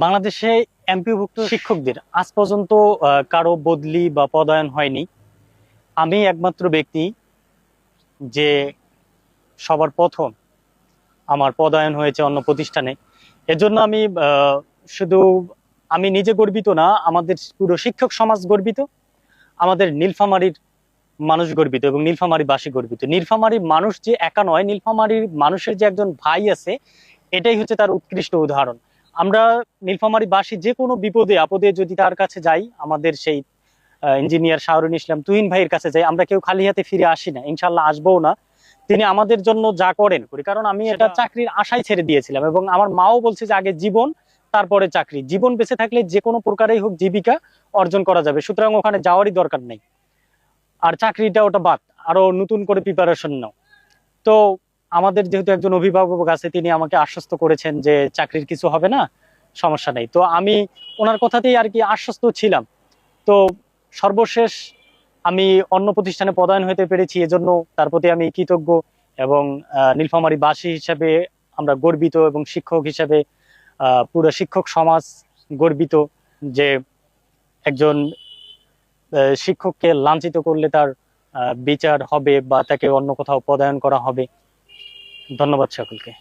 বাংলাদেশে এমপিওভুক্ত শিক্ষকদের আজ পর্যন্ত কারো বদলি বা পদায়ন হয়নি। আমি একমাত্র ব্যক্তি যে সবার প্রথম আমার পদায়ন হয়েছে অন্য প্রতিষ্ঠানে। এজন্য আমি শুধু আমি নিজে গর্বিত না, আমাদের পুরো শিক্ষক সমাজ গর্বিত, আমাদের নীলফামারীর মানুষ গর্বিত এবং নীলফামারীবাসী গর্বিত। নীলফামারীর মানুষ যে একা নয়, নীলফামারীর মানুষের যে একজন ভাই আছে, এটাই হচ্ছে তার উৎকৃষ্ট উদাহরণ। আমরা নীলফামারীবাসী যে কোনো বিপদে আপদে যদি তার কাছে যাই, আমাদের সেই ইঞ্জিনিয়ার শাহরুন ইসলাম তুহিন ভাইয়ের কাছে যাই, আমরা কেউ খালি হাতে ফিরে আসি না, ইনশাল্লাহ আসবও না। তিনি আমাদের জন্য যা করেন করি, কারণ আমি এটা চাকরির আশায় ছেড়ে দিয়েছিলাম এবং আমার মাও বলছে যে আগে জীবন তারপরে চাকরি। জীবন বেঁচে থাকলে যে কোনো প্রকারেই হোক জীবিকা অর্জন করা যাবে, সুতরাং ওখানে যাওয়ারই দরকার নেই। আর চাকরিটা ওটা বাদ, আরো নতুন করে প্রিপারেশন নাও। তো আমাদের যেহেতু একজন অভিভাবক আছে, তিনি আমাকে আশ্বস্ত করেছেন যে চাকরির কিছু হবে না, সমস্যা নেই। তো আমি ওনার কথাতেই আর কি আশ্বস্ত ছিলাম। তো সর্বশেষ আমি অন্য প্রতিষ্ঠানে পদায়ন হতে পেরেছি, এজন্য তার প্রতি আমি কৃতজ্ঞ। এবং নীলফামারীবাসী হিসেবে আমরা গর্বিত এবং শিক্ষক হিসেবে পুরো শিক্ষক সমাজ গর্বিত যে একজন শিক্ষককে লাঞ্ছিত করলে তার বিচার হবে বা তাকে অন্য কোথাও পদায়ন করা হবে। ধন্যবাদ সকলকে।